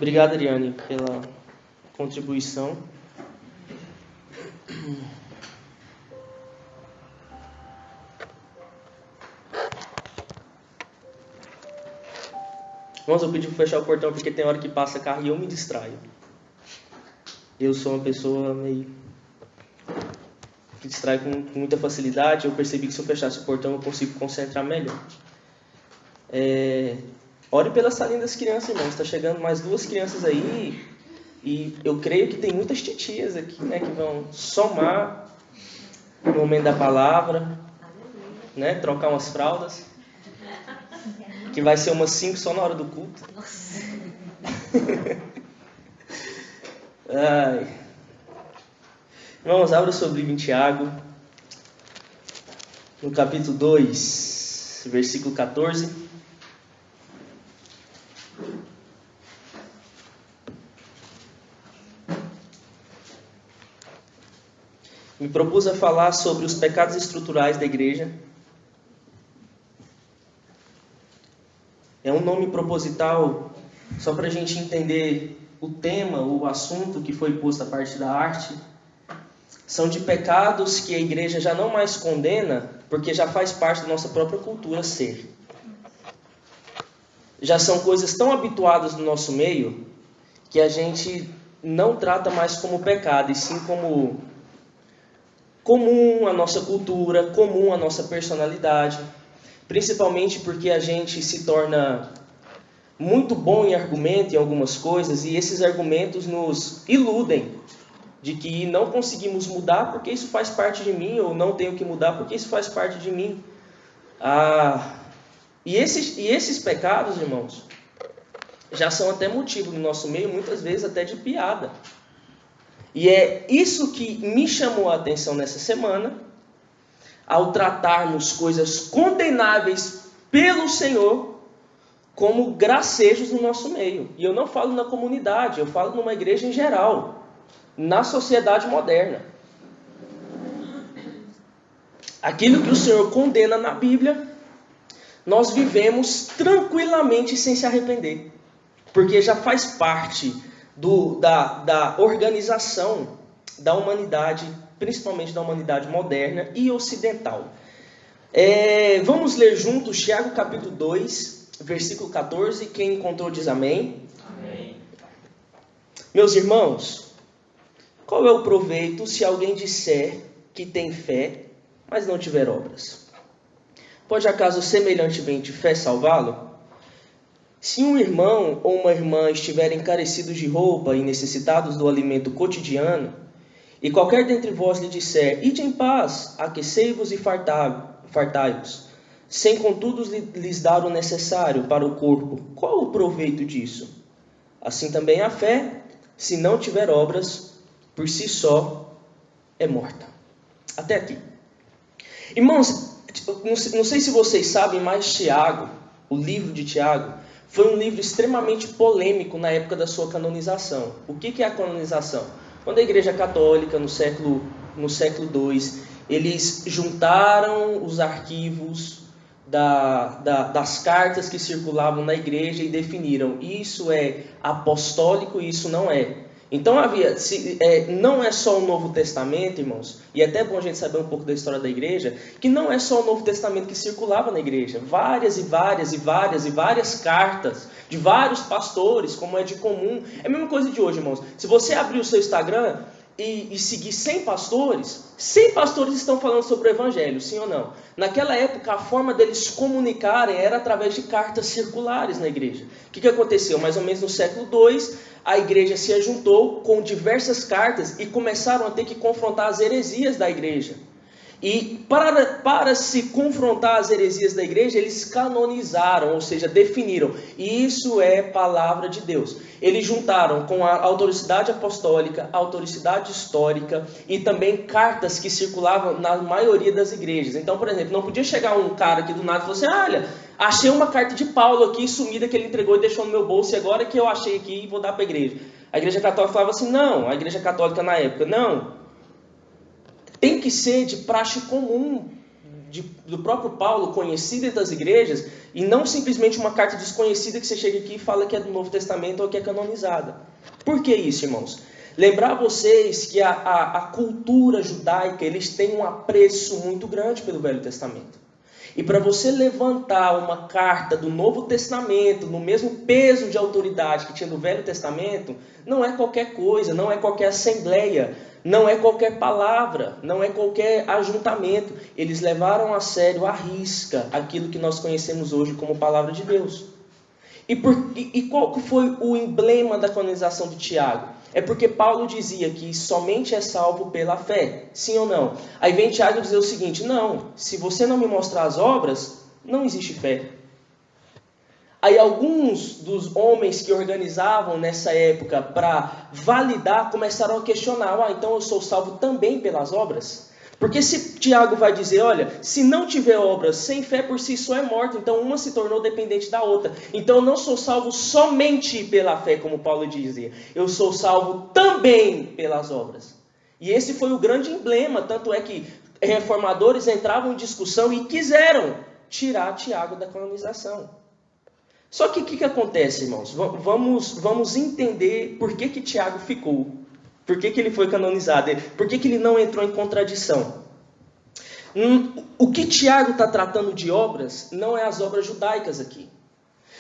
Obrigado, Ariane, pela contribuição. Irmãos, eu pedi para fechar o portão porque tem hora que passa carro e eu me distraio. Eu sou uma pessoa meio que distrai com muita facilidade. Eu percebi que se eu fechasse o portão eu consigo concentrar melhor. Ore pelas salinhas das crianças, irmãos. Está chegando mais 2 crianças aí. E eu creio que tem muitas titias aqui, né, que vão somar no momento da palavra, né, trocar umas fraldas. Que vai ser umas 5 só na hora do culto. Ai. Irmãos, abra o seu livro em Tiago, no capítulo 2, versículo 14. Me propus a falar sobre os pecados estruturais da igreja. É um nome proposital só para a gente entender o tema, o assunto que foi posto a partir da arte. São de pecados que a igreja já não mais condena, porque já faz parte da nossa própria cultura ser. Já são coisas tão habituadas no nosso meio que a gente não trata mais como pecado, e sim como comum à nossa cultura, comum à nossa personalidade. Principalmente porque a gente se torna muito bom em argumento em algumas coisas e esses argumentos nos iludem de que não conseguimos mudar porque isso faz parte de mim, ou não tenho que mudar porque isso faz parte de mim. E esses pecados, irmãos, já são até motivo no nosso meio, muitas vezes até de piada. E é isso que me chamou a atenção nessa semana, ao tratarmos coisas condenáveis pelo Senhor como gracejos no nosso meio. E eu não falo na comunidade, eu falo numa igreja em geral, na sociedade moderna. Aquilo que o Senhor condena na Bíblia, nós vivemos tranquilamente sem se arrepender, porque já faz parte da organização da humanidade, principalmente da humanidade moderna e ocidental. Vamos ler juntos Tiago capítulo 2, versículo 14. Quem encontrou diz amém. Amém. Meus irmãos, qual é o proveito se alguém disser que tem fé, mas não tiver obras? Pode acaso semelhantemente fé salvá-lo? Se um irmão ou uma irmã estiverem carecidos de roupa e necessitados do alimento cotidiano, e qualquer dentre vós lhe disser, ide em paz, aquecei-vos e fartai-vos, sem contudo lhes dar o necessário para o corpo, qual o proveito disso? Assim também a fé, se não tiver obras, por si só é morta. Até aqui. Irmãos, não sei se vocês sabem, mas Tiago, o livro de Tiago, foi um livro extremamente polêmico na época da sua canonização. O que é a canonização? Quando a Igreja Católica, no século II, eles juntaram os arquivos das cartas que circulavam na igreja e definiram isso é apostólico e isso não é. Então não é só o Novo Testamento, irmãos, e é até bom a gente saber um pouco da história da igreja, que não é só o Novo Testamento que circulava na igreja. Várias cartas de vários pastores, como é de comum. É a mesma coisa de hoje, irmãos. Se você abrir o seu Instagram e seguir 100 pastores estão falando sobre o Evangelho, sim ou não? Naquela época, a forma deles comunicarem era através de cartas circulares na igreja. O que aconteceu? Mais ou menos no século II, a igreja se ajuntou com diversas cartas e começaram a ter que confrontar as heresias da igreja. E para se confrontar as heresias da igreja, eles canonizaram, ou seja, definiram. E isso é palavra de Deus. Eles juntaram com a autoricidade apostólica, a autoricidade histórica e também cartas que circulavam na maioria das igrejas. Então, por exemplo, não podia chegar um cara aqui do nada e falar assim, olha, achei uma carta de Paulo aqui sumida que ele entregou e deixou no meu bolso e agora que eu achei aqui vou dar para a igreja. A igreja católica falava assim, não, a igreja católica na época, não. Tem que ser de praxe comum do próprio Paulo, conhecida das igrejas, e não simplesmente uma carta desconhecida que você chega aqui e fala que é do Novo Testamento ou que é canonizada. Por que isso, irmãos? Lembrar vocês que a cultura judaica, eles têm um apreço muito grande pelo Velho Testamento. E para você levantar uma carta do Novo Testamento, no mesmo peso de autoridade que tinha do Velho Testamento, não é qualquer coisa, não é qualquer assembleia, não é qualquer palavra, não é qualquer ajuntamento. Eles levaram a sério, à risca, aquilo que nós conhecemos hoje como Palavra de Deus. E qual foi o emblema da canonização de Tiago? É porque Paulo dizia que somente é salvo pela fé, sim ou não? Aí vem Tiago dizer o seguinte: não, se você não me mostrar as obras, não existe fé. Aí alguns dos homens que organizavam nessa época para validar, começaram a questionar: então eu sou salvo também pelas obras? Porque se Tiago vai dizer, olha, se não tiver obras, sem fé por si só é morto, então uma se tornou dependente da outra. Então eu não sou salvo somente pela fé, como Paulo dizia, eu sou salvo também pelas obras. E esse foi o grande emblema, tanto é que reformadores entravam em discussão e quiseram tirar Tiago da canonização. Só que o que acontece, irmãos? Vamos entender por que Tiago ficou. Por que ele foi canonizado? Por que ele não entrou em contradição? O que Tiago está tratando de obras não é as obras judaicas aqui.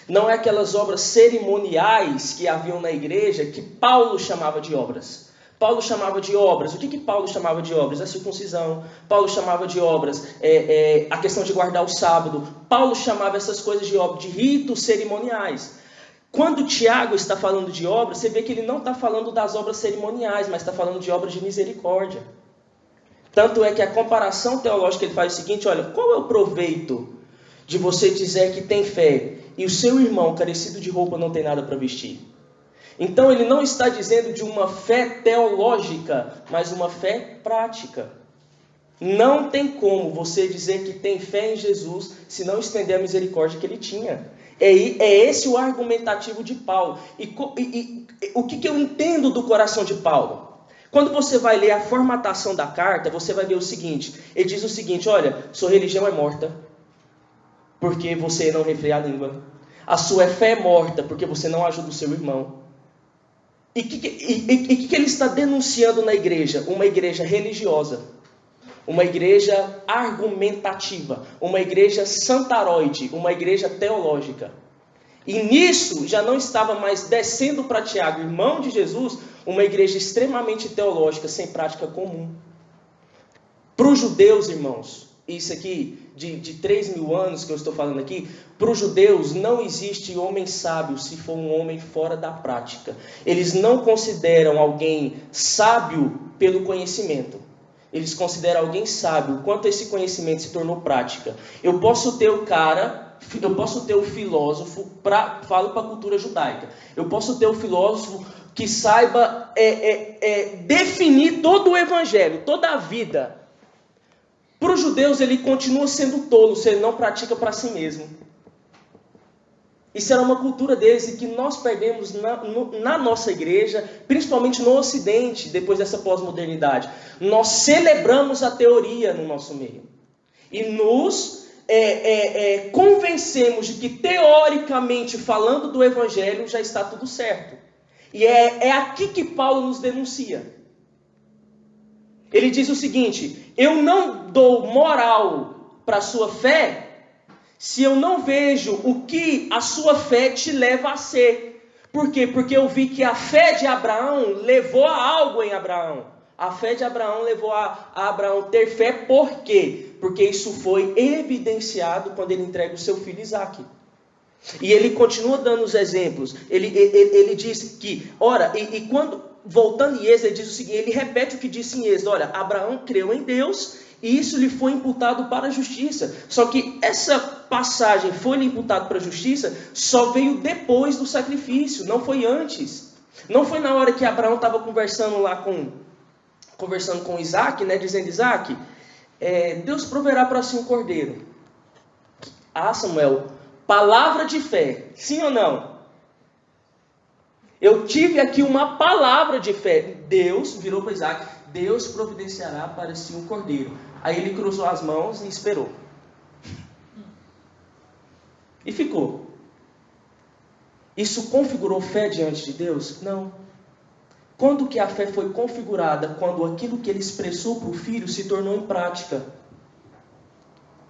Não é aquelas obras cerimoniais que haviam na igreja que Paulo chamava de obras. Paulo chamava de obras. O que Paulo chamava de obras? A circuncisão. Paulo chamava de obras a questão de guardar o sábado. Paulo chamava essas coisas de obras, de ritos cerimoniais. Quando Tiago está falando de obras, você vê que ele não está falando das obras cerimoniais, mas está falando de obras de misericórdia. Tanto é que a comparação teológica ele faz o seguinte: olha, qual é o proveito de você dizer que tem fé e o seu irmão carecido de roupa não tem nada para vestir? Então ele não está dizendo de uma fé teológica, mas uma fé prática. Não tem como você dizer que tem fé em Jesus se não estender a misericórdia que ele tinha. É esse o argumentativo de Paulo. E o que eu entendo do coração de Paulo? Quando você vai ler a formatação da carta, você vai ver o seguinte. Ele diz o seguinte: olha, sua religião é morta, porque você não refreia a língua. A sua fé é morta, porque você não ajuda o seu irmão. E o que ele está denunciando na igreja? Uma igreja religiosa. Uma igreja argumentativa, uma igreja santaroide, uma igreja teológica. E nisso já não estava mais descendo para Tiago, irmão de Jesus, uma igreja extremamente teológica, sem prática comum. Para os judeus, irmãos, isso aqui de 3.000 anos que eu estou falando aqui, para os judeus não existe homem sábio se for um homem fora da prática. Eles não consideram alguém sábio pelo conhecimento. Eles consideram alguém sábio, quanto esse conhecimento se tornou prática. Eu posso ter o filósofo, falo para a cultura judaica, eu posso ter o filósofo que saiba definir todo o evangelho, toda a vida. Para os judeus ele continua sendo tolo se ele não pratica para si mesmo. Isso era uma cultura deles e que nós perdemos na nossa igreja, principalmente no Ocidente, depois dessa pós-modernidade. Nós celebramos a teoria no nosso meio. E nos convencemos de que, teoricamente, falando do Evangelho, já está tudo certo. E é aqui que Paulo nos denuncia. Ele diz o seguinte: eu não dou moral para a sua fé se eu não vejo o que a sua fé te leva a ser. Por quê? Porque eu vi que a fé de Abraão levou a algo em Abraão. A fé de Abraão levou a Abraão ter fé. Por quê? Porque isso foi evidenciado quando ele entrega o seu filho Isaque. E ele continua dando os exemplos. Ele diz que, ora, quando, voltando em Êxodo, ele diz o seguinte, ele repete o que disse em Êxodo: olha, Abraão creu em Deus e isso lhe foi imputado para a justiça. Só que essa passagem foi-lhe imputado para a justiça só veio depois do sacrifício, não foi antes. Não foi na hora que Abraão estava conversando com Isaque, né, dizendo: Isaque, Deus proverá para si um cordeiro. Ah, Samuel, palavra de fé, sim ou não? Eu tive aqui uma palavra de fé. Deus virou para Isaque: Deus providenciará para si um cordeiro. Aí ele cruzou as mãos e esperou. E ficou. Isso configurou fé diante de Deus? Não. Quando que a fé foi configurada? Quando aquilo que ele expressou para o filho se tornou em prática.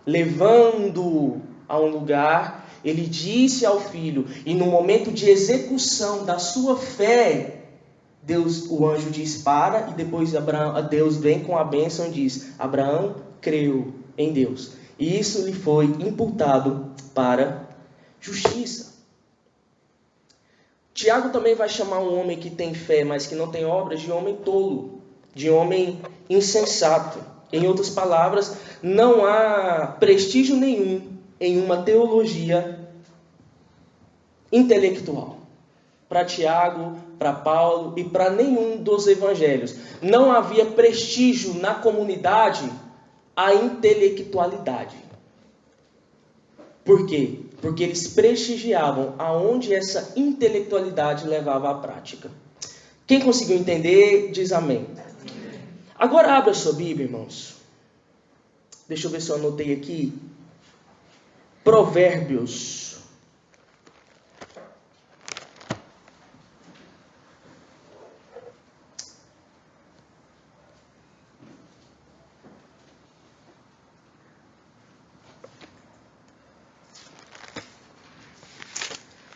Levando-o a um lugar, ele disse ao filho, e no momento de execução da sua fé, o anjo diz para, e depois Deus vem com a bênção e diz, Abraão creu em Deus. E isso lhe foi imputado para justiça. Tiago também vai chamar um homem que tem fé, mas que não tem obras, de homem tolo, de homem insensato. Em outras palavras, não há prestígio nenhum em uma teologia intelectual. Para Tiago, para Paulo e para nenhum dos evangelhos. Não havia prestígio na comunidade a intelectualidade. Por quê? Porque eles prestigiavam aonde essa intelectualidade levava à prática. Quem conseguiu entender, diz amém. Agora abra sua Bíblia, irmãos. Deixa eu ver se eu anotei aqui. Provérbios.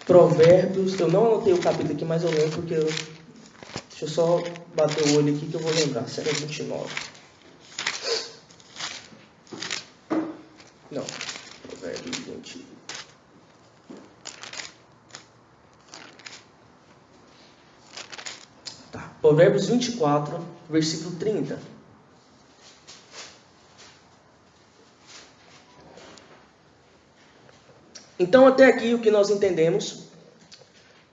Provérbios, eu não anotei o capítulo aqui, mas eu lembro porque deixa eu só bater o olho aqui que eu vou lembrar. Será 29? Não, Provérbios 20. Tá, Provérbios 24, versículo 30. Então, até aqui o que nós entendemos,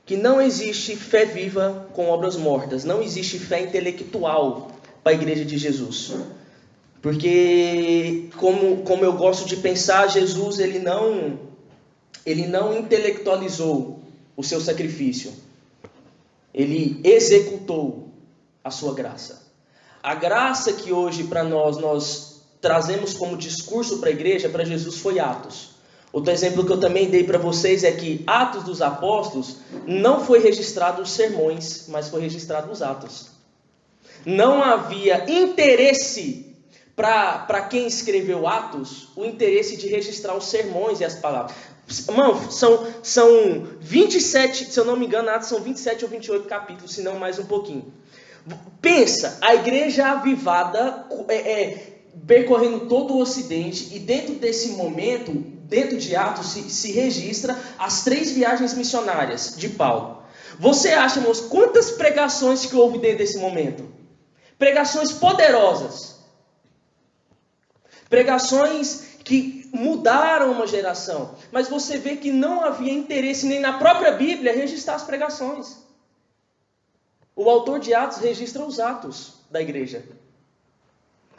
que não existe fé viva com obras mortas, não existe fé intelectual para a igreja de Jesus. Porque, como eu gosto de pensar, Jesus ele não intelectualizou o seu sacrifício. Ele executou a sua graça. A graça que hoje para nós trazemos como discurso para a igreja, para Jesus foi Atos. Outro exemplo que eu também dei para vocês é que Atos dos Apóstolos não foi registrado os sermões, mas foi registrado os Atos. Não havia interesse para quem escreveu Atos, o interesse de registrar os sermões e as palavras. Irmão, são 27, se eu não me engano, Atos são 27 ou 28 capítulos, se não mais um pouquinho. Pensa, a igreja avivada percorrendo todo o Ocidente, e dentro desse momento, dentro de Atos, se registra as 3 viagens missionárias de Paulo. Você acha, irmãos, quantas pregações que houve dentro desse momento? Pregações poderosas. Pregações que mudaram uma geração. Mas você vê que não havia interesse nem na própria Bíblia registrar as pregações. O autor de Atos registra os atos da igreja.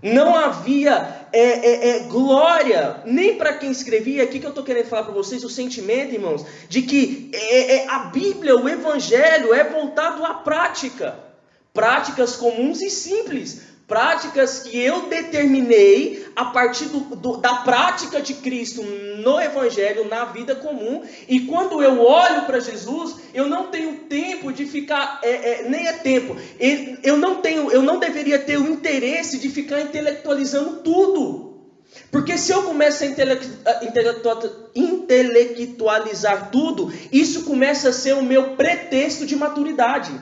Não havia glória, nem para quem escrevia. Aqui que eu estou querendo falar para vocês o sentimento, irmãos, de que a Bíblia, o Evangelho é voltado à prática. Práticas comuns e simples. Práticas que eu determinei a partir da prática de Cristo no Evangelho, na vida comum. E quando eu olho para Jesus, eu não tenho tempo de ficar, nem é tempo. Eu não deveria ter o interesse de ficar intelectualizando tudo. Porque se eu começo a intelectualizar tudo, isso começa a ser o meu pretexto de maturidade.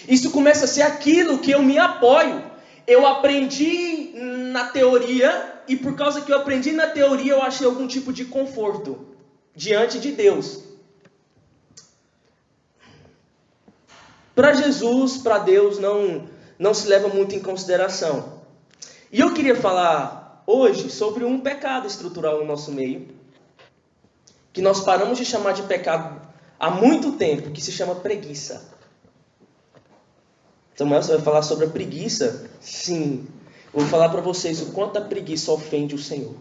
Isso começa a ser aquilo que eu me apoio. Eu aprendi na teoria, e por causa que eu aprendi na teoria, eu achei algum tipo de conforto diante de Deus. Para Jesus, para Deus, não se leva muito em consideração. E eu queria falar hoje sobre um pecado estrutural no nosso meio, que nós paramos de chamar de pecado há muito tempo, que se chama preguiça. Samuel, você vai falar sobre a preguiça? Sim. Eu vou falar para vocês o quanto a preguiça ofende o Senhor.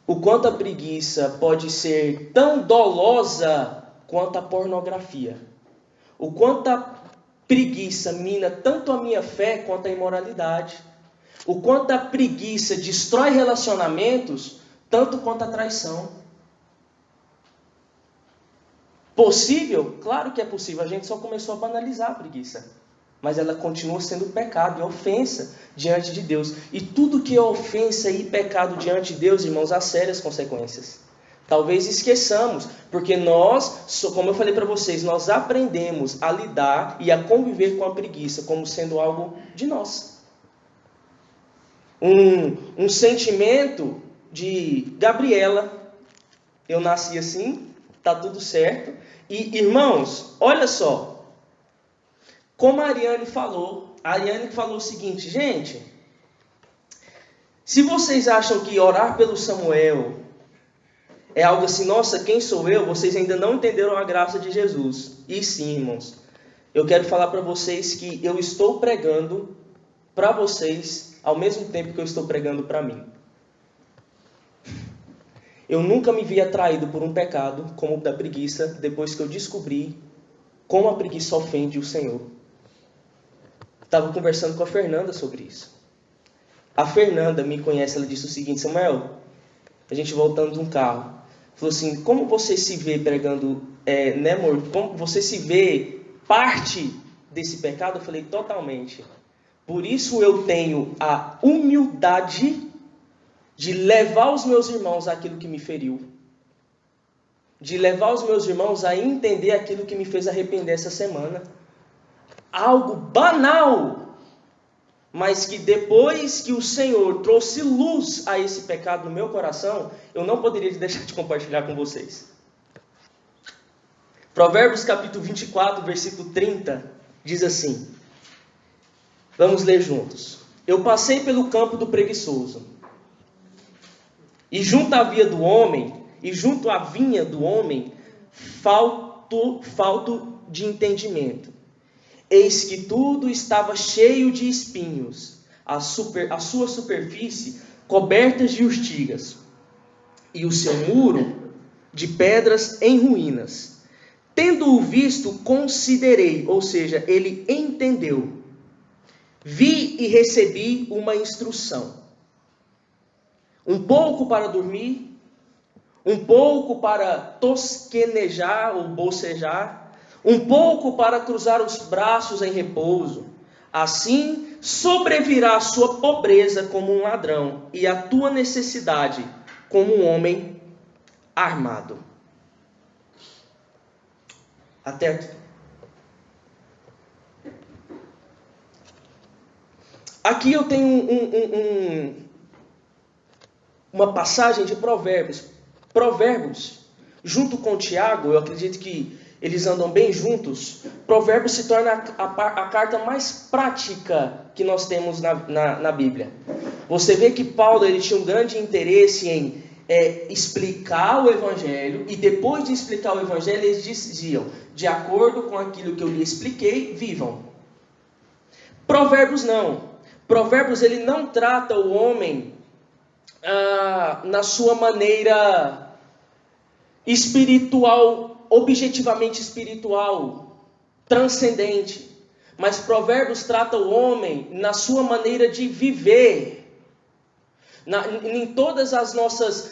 O quanto a preguiça pode ser tão dolosa quanto a pornografia. O quanto a preguiça mina tanto a minha fé quanto a imoralidade. O quanto a preguiça destrói relacionamentos tanto quanto a traição. Possível? Claro que é possível. A gente só começou a banalizar a preguiça. Mas ela continua sendo pecado e ofensa diante de Deus. E tudo que é ofensa e pecado diante de Deus, irmãos, há sérias consequências. Talvez esqueçamos, porque nós, como eu falei para vocês, nós aprendemos a lidar e a conviver com a preguiça como sendo algo de nós. Um sentimento de Gabriela, eu nasci assim, tá tudo certo. E irmãos, olha só, como a Ariane falou o seguinte, gente, se vocês acham que orar pelo Samuel é algo assim, nossa, quem sou eu? Vocês ainda não entenderam a graça de Jesus. E sim, irmãos, eu quero falar para vocês que eu estou pregando para vocês ao mesmo tempo que eu estou pregando para mim. Eu nunca me vi atraído por um pecado como o da preguiça, depois que eu descobri como a preguiça ofende o Senhor. Estava conversando com a Fernanda sobre isso. A Fernanda me conhece, ela disse o seguinte, Samuel, a gente voltando de um carro, falou assim, como você se vê pregando, né amor, como você se vê parte desse pecado? Eu falei, totalmente. Por isso eu tenho a humildade de levar os meus irmãos àquilo que me feriu. De levar os meus irmãos a entender aquilo que me fez arrepender essa semana. Algo banal, mas que depois que o Senhor trouxe luz a esse pecado no meu coração, eu não poderia deixar de compartilhar com vocês. Provérbios capítulo 24, versículo 30, diz assim, vamos ler juntos. Eu passei pelo campo do preguiçoso, e junto à vinha do homem, falto de entendimento. Eis que tudo estava cheio de espinhos, a sua superfície coberta de urtigas, e o seu muro de pedras em ruínas. Tendo-o visto, considerei, ou seja, ele entendeu. Vi e recebi uma instrução. Um pouco para dormir, um pouco para tosquenejar ou bocejar, um pouco para cruzar os braços em repouso. Assim sobrevirá a sua pobreza como um ladrão, e a tua necessidade como um homem armado. Até aqui. Aqui eu tenho uma passagem de Provérbios. Provérbios, junto com Tiago, eu acredito que eles andam bem juntos. Provérbios se torna a carta mais prática que nós temos na Bíblia. Você vê que Paulo ele tinha um grande interesse em explicar o Evangelho, e depois de explicar o Evangelho, eles diziam, de acordo com aquilo que eu lhe expliquei, vivam. Provérbios não. Provérbios ele não trata o homem na sua maneira espiritual, objetivamente espiritual, transcendente. Mas Provérbios trata o homem na sua maneira de viver, em todas as nossas,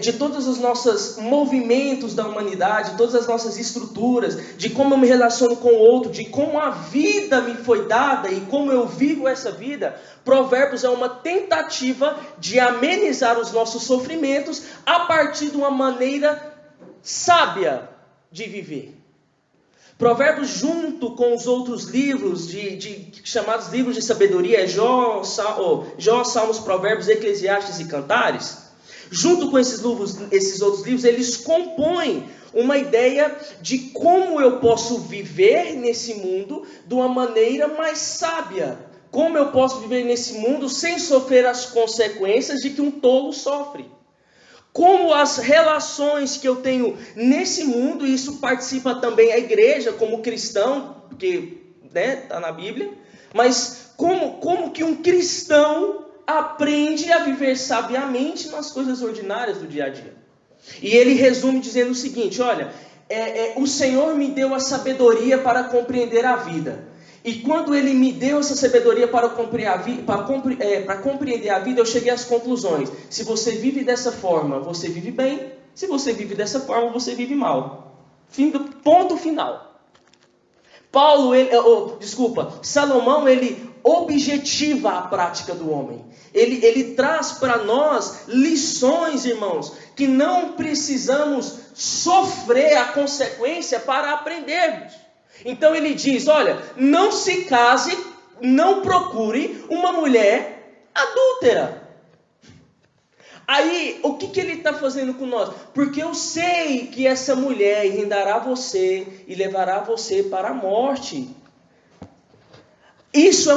de todos os nossos movimentos da humanidade, todas as nossas estruturas, de como eu me relaciono com o outro, de como a vida me foi dada e como eu vivo essa vida. Provérbios é uma tentativa de amenizar os nossos sofrimentos a partir de uma maneira sábia de viver. Provérbios, junto com os outros livros, chamados livros de sabedoria, Jó, Salmos, Provérbios, Eclesiastes e Cantares, junto com esses outros livros, eles compõem uma ideia de como eu posso viver nesse mundo de uma maneira mais sábia. Como eu posso viver nesse mundo sem sofrer as consequências de que um tolo sofre. Como as relações que eu tenho nesse mundo, e isso participa também a igreja como cristão, porque está na Bíblia, mas como que um cristão aprende a viver sabiamente nas coisas ordinárias do dia a dia. E ele resume dizendo o seguinte, olha, o Senhor me deu a sabedoria para compreender a vida. E quando ele me deu essa sabedoria para compreender a vida, eu cheguei às conclusões. Se você vive dessa forma, você vive bem. Se você vive dessa forma, você vive mal. Ponto final. Salomão, ele objetiva a prática do homem. Ele traz para nós lições, irmãos, que não precisamos sofrer a consequência para aprendermos. Então ele diz, olha, não se case, não procure uma mulher adúltera. Aí, o que ele está fazendo com nós? Porque eu sei que essa mulher enredará você e levará você para a morte. Isso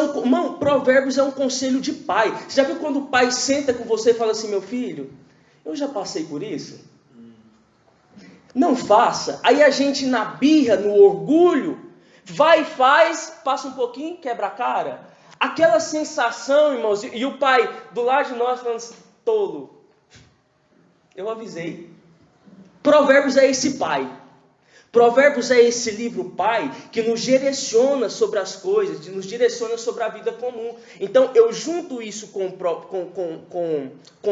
Provérbios é um conselho de pai. Você já viu quando o pai senta com você e fala assim, meu filho, eu já passei por isso? Não faça. Aí a gente na birra, no orgulho, vai e faz, passa um pouquinho, quebra a cara. Aquela sensação, irmãos, e o pai do lado de nós falando assim, tolo. Eu avisei. Provérbios é esse pai. Provérbios é esse livro pai que nos direciona sobre as coisas, que nos direciona sobre a vida comum. Então eu junto isso com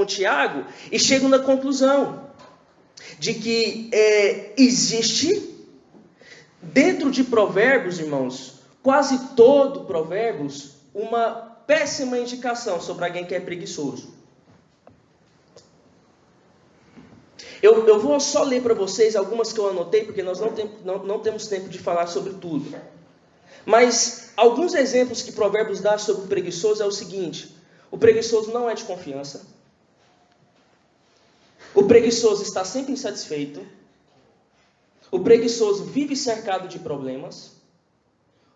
Tiago e chego na conclusão de que existe dentro de Provérbios, irmãos, quase todo Provérbios, uma péssima indicação sobre alguém que é preguiçoso. Eu vou só ler para vocês algumas que eu anotei, porque nós não temos tempo de falar sobre tudo. Mas alguns exemplos que Provérbios dá sobre o preguiçoso é o seguinte. O preguiçoso não é de confiança. O preguiçoso está sempre insatisfeito. O preguiçoso vive cercado de problemas.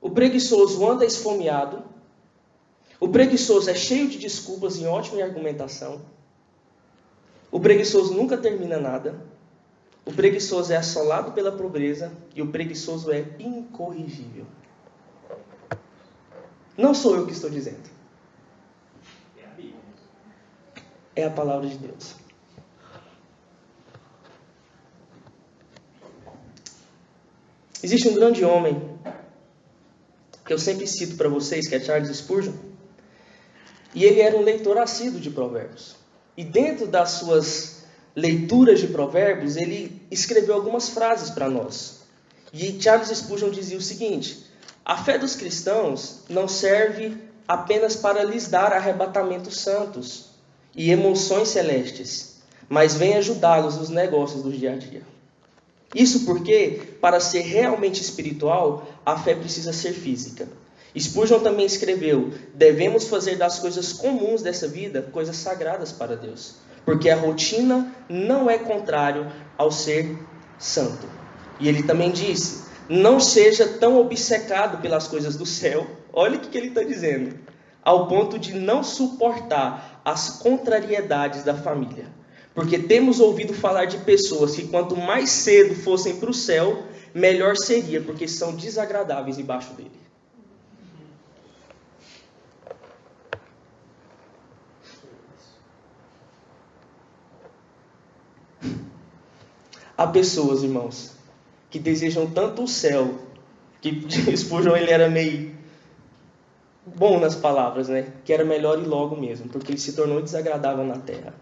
O preguiçoso anda esfomeado. O preguiçoso é cheio de desculpas e ótima argumentação. O preguiçoso nunca termina nada. O preguiçoso é assolado pela pobreza. E o preguiçoso é incorrigível. Não sou eu que estou dizendo. É a palavra de Deus. Existe um grande homem que eu sempre cito para vocês, que é Charles Spurgeon. E ele era um leitor assíduo de Provérbios. E dentro das suas leituras de Provérbios, ele escreveu algumas frases para nós. E Charles Spurgeon dizia o seguinte: a fé dos cristãos não serve apenas para lhes dar arrebatamentos santos e emoções celestes, mas vem ajudá-los nos negócios do dia a dia. Isso porque, para ser realmente espiritual, a fé precisa ser física. Spurgeon também escreveu: devemos fazer das coisas comuns dessa vida coisas sagradas para Deus, porque a rotina não é contrário ao ser santo. E ele também disse: não seja tão obcecado pelas coisas do céu, olha o que ele está dizendo, ao ponto de não suportar as contrariedades da família. Porque temos ouvido falar de pessoas que quanto mais cedo fossem para o céu, melhor seria, porque são desagradáveis debaixo dele. Há pessoas, irmãos, que desejam tanto o céu, que Spurgeon ele era meio bom nas palavras, né? Que era melhor ir logo mesmo, porque ele se tornou desagradável na terra.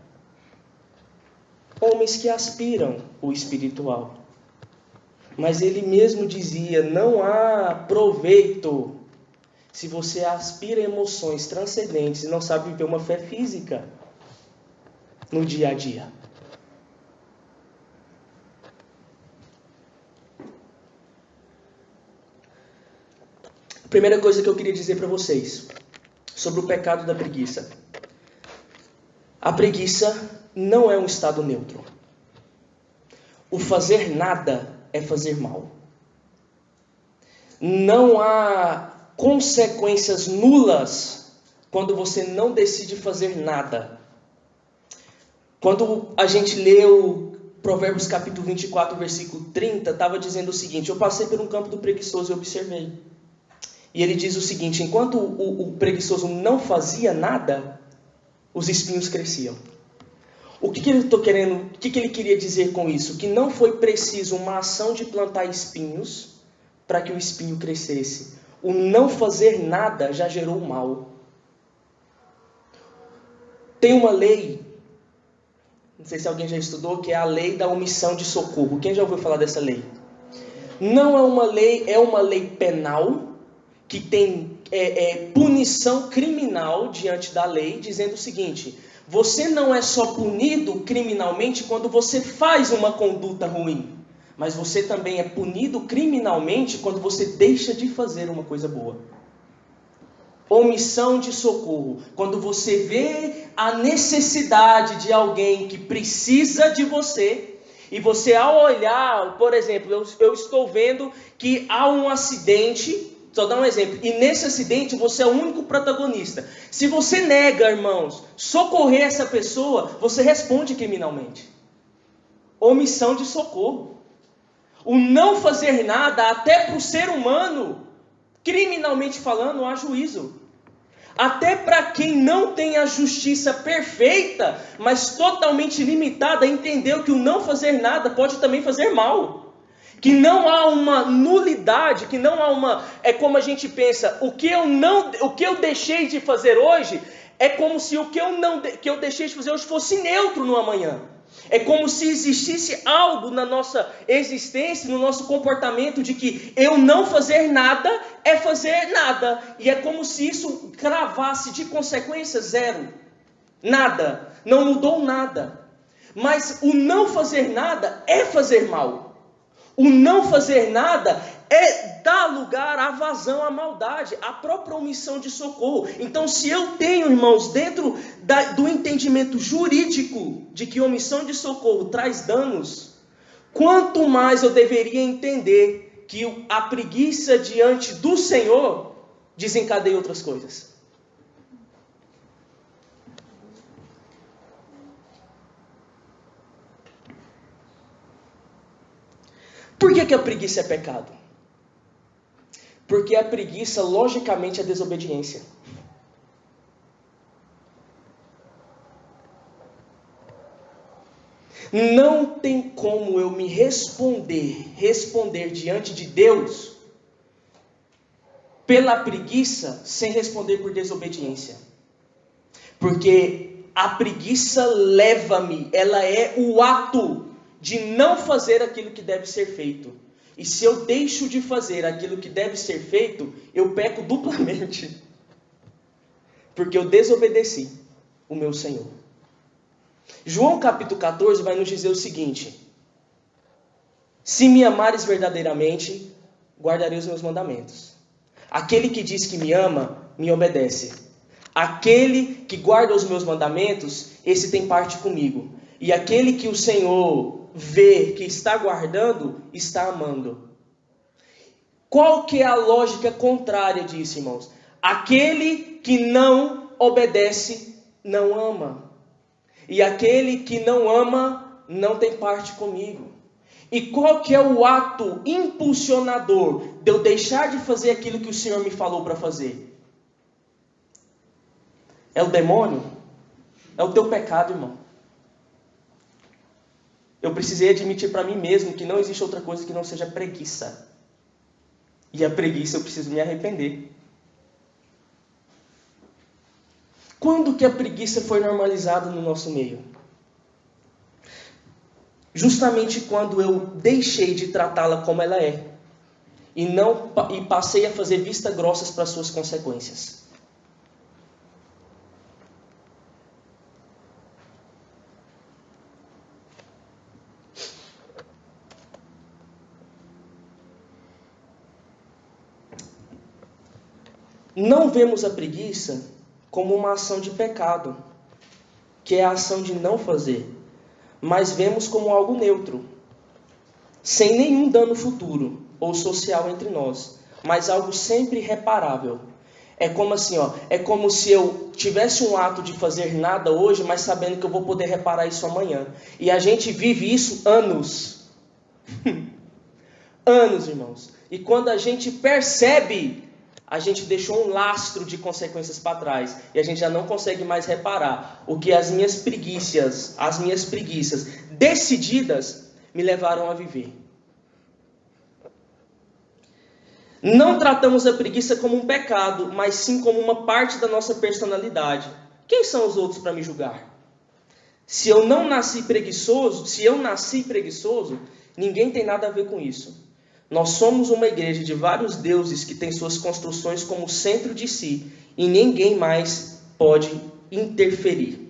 Homens que aspiram o espiritual. Mas ele mesmo dizia, não há proveito se você aspira a emoções transcendentes e não sabe viver uma fé física no dia a dia. A primeira coisa que eu queria dizer para vocês sobre o pecado da preguiça. A preguiça não é um estado neutro. O fazer nada é fazer mal. Não há consequências nulas quando você não decide fazer nada. Quando a gente leu Provérbios capítulo 24, versículo 30, estava dizendo o seguinte: eu passei por um campo do preguiçoso e observei. E ele diz o seguinte: enquanto o preguiçoso não fazia nada, os espinhos cresciam. O que ele queria dizer com isso? Que não foi preciso uma ação de plantar espinhos para que o espinho crescesse. o não fazer nada já gerou mal. Tem uma lei, não sei se alguém já estudou, que é a lei da omissão de socorro. Quem já ouviu falar dessa lei? Não é uma lei, é uma lei penal, que tem punição criminal diante da lei, dizendo o seguinte: você não é só punido criminalmente quando você faz uma conduta ruim, mas você também é punido criminalmente quando você deixa de fazer uma coisa boa. Omissão de socorro, quando você vê a necessidade de alguém que precisa de você, e você, ao olhar, por exemplo, eu estou vendo que há um acidente, só dar um exemplo, e nesse acidente você é o único protagonista. Se você nega, irmãos, socorrer essa pessoa, você responde criminalmente. Omissão de socorro. O não fazer nada, até para o ser humano, criminalmente falando, há juízo. Até para quem não tem a justiça perfeita, mas totalmente limitada, entendeu que o não fazer nada pode também fazer mal. Que não há uma nulidade, que não há uma... É como a gente pensa, o que eu deixei de fazer hoje, é como se o que eu deixei de fazer hoje fosse neutro no amanhã. É como se existisse algo na nossa existência, no nosso comportamento, de que eu não fazer nada é fazer nada. E é como se isso cravasse de consequência zero. Nada. Não mudou nada. Mas o não fazer nada é fazer mal. O não fazer nada é dar lugar à vazão, à maldade, à própria omissão de socorro. Então, se eu tenho, irmãos, dentro do entendimento jurídico de que omissão de socorro traz danos, quanto mais eu deveria entender que a preguiça diante do Senhor desencadeia outras coisas. Por que a preguiça é pecado? Porque a preguiça, logicamente, é desobediência. Não tem como eu me responder diante de Deus pela preguiça sem responder por desobediência. Porque a preguiça leva-me, ela é o ato de não fazer aquilo que deve ser feito. E se eu deixo de fazer aquilo que deve ser feito, eu peco duplamente. Porque eu desobedeci o meu Senhor. João capítulo 14 vai nos dizer o seguinte: se me amares verdadeiramente, guardarei os meus mandamentos. Aquele que diz que me ama, me obedece. Aquele que guarda os meus mandamentos, esse tem parte comigo. E aquele que o Senhor vê que está guardando, está amando. Qual que é a lógica contrária disso, irmãos? Aquele que não obedece, não ama. E aquele que não ama, não tem parte comigo. E qual que é o ato impulsionador de eu deixar de fazer aquilo que o Senhor me falou para fazer? É o demônio? É o teu pecado, irmão. Eu precisei admitir para mim mesmo que não existe outra coisa que não seja preguiça. E a preguiça eu preciso me arrepender. Quando que a preguiça foi normalizada no nosso meio? Justamente quando eu deixei de tratá-la como ela é. E passei a fazer vista grossas para suas consequências. Não vemos a preguiça como uma ação de pecado, que é a ação de não fazer, mas vemos como algo neutro, sem nenhum dano futuro ou social entre nós, mas algo sempre reparável. É como assim, é como se eu tivesse um ato de fazer nada hoje, mas sabendo que eu vou poder reparar isso amanhã. E a gente vive isso anos. Anos, irmãos. E quando a gente percebe, a gente deixou um lastro de consequências para trás. E a gente já não consegue mais reparar o que as minhas preguiças decididas me levaram a viver. Não tratamos a preguiça como um pecado, mas sim como uma parte da nossa personalidade. Quem são os outros para me julgar? Se eu nasci preguiçoso, ninguém tem nada a ver com isso. Nós somos uma igreja de vários deuses que tem suas construções como centro de si, e ninguém mais pode interferir.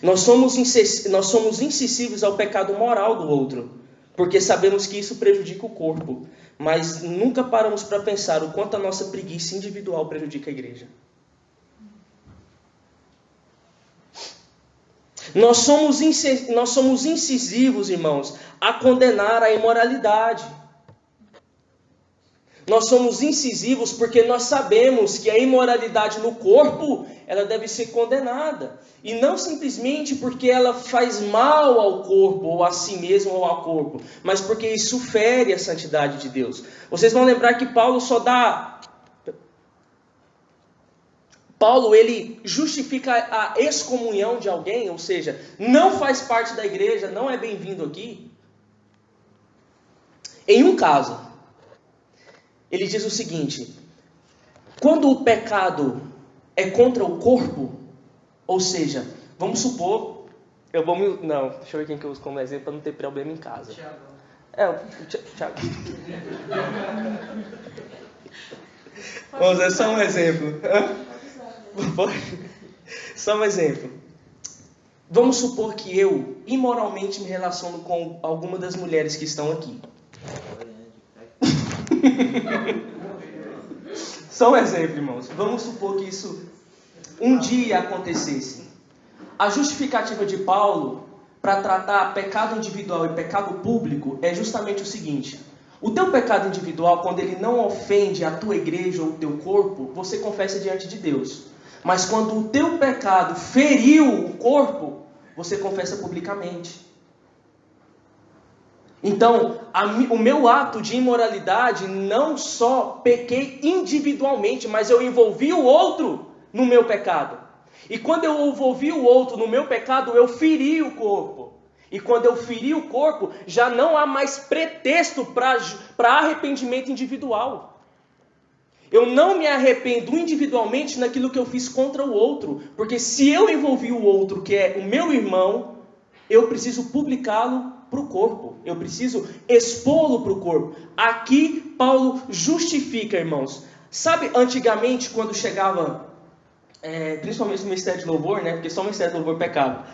Nós somos incisivos ao pecado moral do outro, porque sabemos que isso prejudica o corpo, mas nunca paramos para pensar o quanto a nossa preguiça individual prejudica a igreja. Nós somos incisivos, irmãos, a condenar a imoralidade. Nós somos incisivos porque nós sabemos que a imoralidade no corpo, ela deve ser condenada. E não simplesmente porque ela faz mal ao corpo, ou a si mesmo, ou ao corpo, mas porque isso fere a santidade de Deus. Vocês vão lembrar que Paulo, ele justifica a excomunhão de alguém, ou seja, não faz parte da igreja, não é bem-vindo aqui. Em um caso, ele diz o seguinte: quando o pecado é contra o corpo, ou seja, vamos supor, deixa eu ver quem que eu uso como exemplo para não ter problema em casa. Tiago. Vamos ver só um exemplo. Só um exemplo. Vamos supor que eu imoralmente me relaciono com alguma das mulheres que estão aqui. Só um exemplo, irmãos. Vamos supor que isso um dia acontecesse. A justificativa de Paulo para tratar pecado individual e pecado público é justamente o seguinte: o teu pecado individual, quando ele não ofende a tua igreja ou o teu corpo, você confessa diante de Deus. Mas quando o teu pecado feriu o corpo, você confessa publicamente. Então, o meu ato de imoralidade, não só pequei individualmente, mas eu envolvi o outro no meu pecado. E quando eu envolvi o outro no meu pecado, eu feri o corpo. E quando eu feri o corpo, já não há mais pretexto para arrependimento individual. Eu não me arrependo individualmente naquilo que eu fiz contra o outro. Porque se eu envolvi o outro, que é o meu irmão, eu preciso publicá-lo para o corpo. Eu preciso expô-lo para o corpo. Aqui Paulo justifica, irmãos. Sabe, antigamente, quando chegava, principalmente no Ministério de Louvor, né? Porque só o Ministério de Louvor pecava.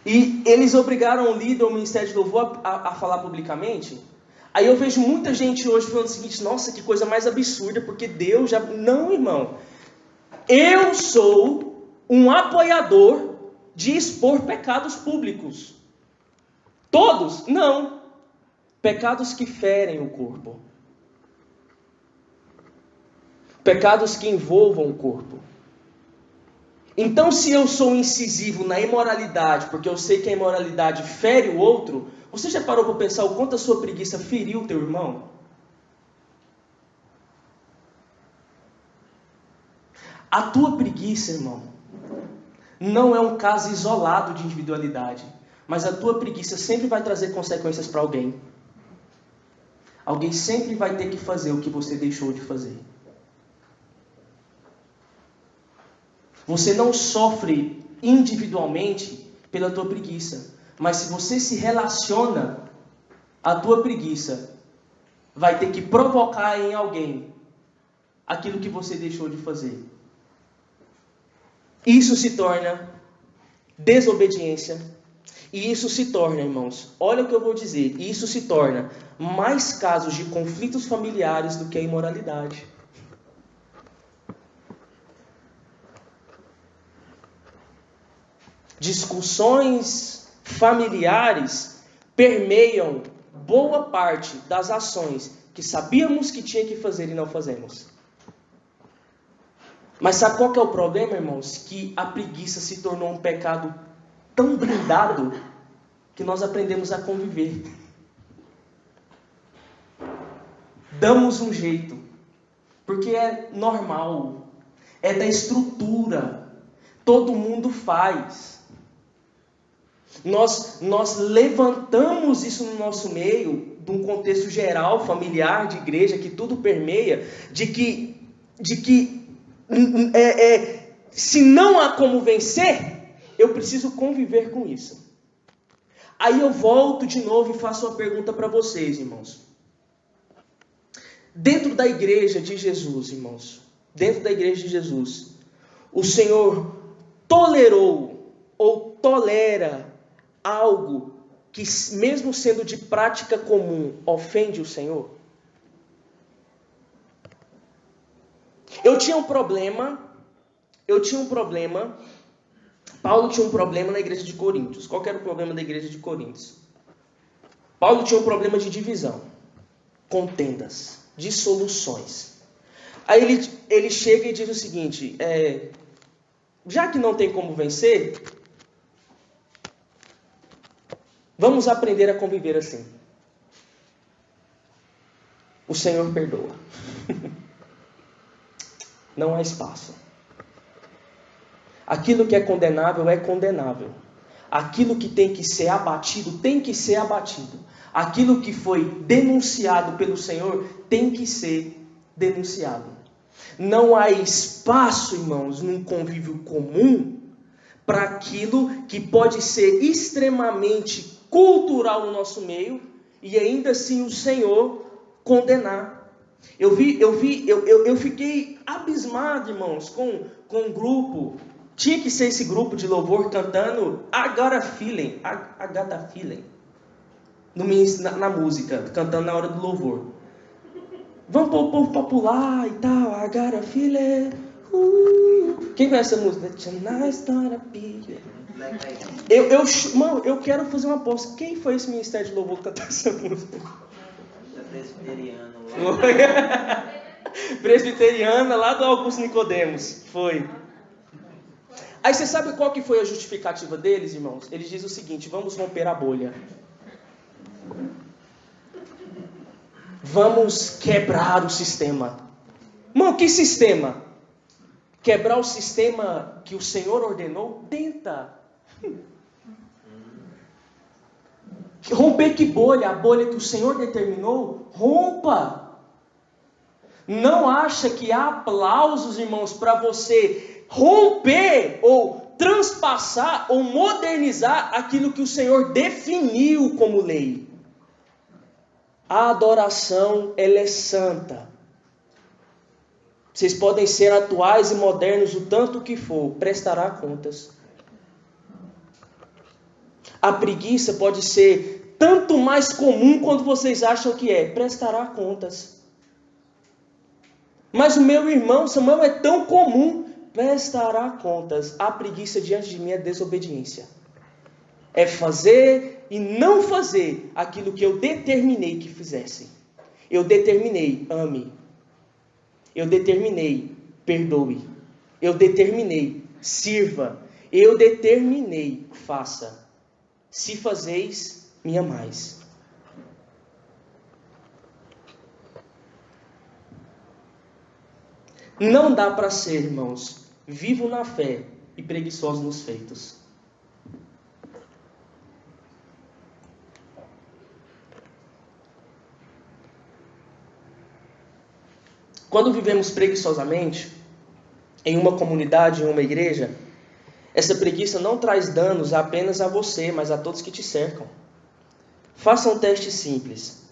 E eles obrigaram o líder do Ministério de Louvor a falar publicamente. Aí eu vejo muita gente hoje falando o seguinte: nossa, que coisa mais absurda, porque Deus já... Não, irmão. Eu sou um apoiador de expor pecados públicos. Todos? Não. Pecados que ferem o corpo. Pecados que envolvam o corpo. Então, se eu sou incisivo na imoralidade, porque eu sei que a imoralidade fere o outro, você já parou para pensar o quanto a sua preguiça feriu o teu irmão? A tua preguiça, irmão, não é um caso isolado de individualidade, mas a tua preguiça sempre vai trazer consequências para alguém. Alguém sempre vai ter que fazer o que você deixou de fazer. Você não sofre individualmente pela tua preguiça, mas se você se relaciona, a tua preguiça vai ter que provocar em alguém aquilo que você deixou de fazer. Isso se torna desobediência. E isso se torna, irmãos, olha o que eu vou dizer, isso se torna mais casos de conflitos familiares do que a imoralidade. Discussões familiares permeiam boa parte das ações que sabíamos que tinha que fazer e não fazemos. Mas sabe qual que é o problema, irmãos? Que a preguiça se tornou um pecado tão blindado que nós aprendemos a conviver. Damos um jeito, porque é normal, é da estrutura, todo mundo faz. Nós levantamos isso no nosso meio, de um contexto geral, familiar, de igreja, que tudo permeia, de que se não há como vencer, eu preciso conviver com isso. Aí eu volto de novo e faço uma pergunta para vocês, irmãos. Dentro da igreja de Jesus, irmãos, dentro da igreja de Jesus, o Senhor tolerou ou tolera algo que, mesmo sendo de prática comum, ofende o Senhor? Eu tinha um problema, Paulo tinha um problema na igreja de Coríntios. Qual que era o problema da igreja de Coríntios? Paulo tinha um problema de divisão, contendas, dissoluções. Aí ele chega e diz o seguinte, já que não tem como vencer, vamos aprender a conviver assim. O Senhor perdoa. Não há espaço. Aquilo que é condenável é condenável. Aquilo que tem que ser abatido, tem que ser abatido. Aquilo que foi denunciado pelo Senhor, tem que ser denunciado. Não há espaço, irmãos, num convívio comum, para aquilo que pode ser extremamente cultural no nosso meio, e ainda assim o Senhor condenar. Eu fiquei abismado, irmãos, com um grupo. Tinha que ser esse grupo de louvor cantando I Got a Feeling, I Got a Feeling, na música, cantando na hora do louvor. Vamos pôr o povo para pular e tal, I Got a Feeling. Quem conhece essa música? Eu quero fazer uma aposta. Quem foi esse ministério de louvor que cantou essa música? Presbiteriano lá. Presbiteriana lá do Augusto Nicodemos. Foi. Aí você sabe qual que foi a justificativa deles, irmãos? Eles dizem o seguinte: vamos romper a bolha. Vamos quebrar o sistema. Mano, que sistema? Quebrar o sistema que o Senhor ordenou? Tenta. Romper que bolha? A bolha que o Senhor determinou? Rompa. Não acha que há aplausos, irmãos, para você romper ou transpassar ou modernizar aquilo que o Senhor definiu como lei. A adoração, ela é santa. Vocês podem ser atuais e modernos o tanto que for, prestará contas. A preguiça pode ser tanto mais comum quanto vocês acham que é, prestará contas. Mas o meu irmão Samuel é tão comum, prestará contas. A preguiça diante de mim é desobediência. É fazer e não fazer aquilo que eu determinei que fizesse. Eu determinei, ame. Eu determinei, perdoe. Eu determinei, sirva. Eu determinei, faça. Se fazeis, me amais. Não dá para ser, irmãos, vivo na fé e preguiçoso nos feitos. Quando vivemos preguiçosamente, em uma comunidade, em uma igreja, essa preguiça não traz danos apenas a você, mas a todos que te cercam. Faça um teste simples.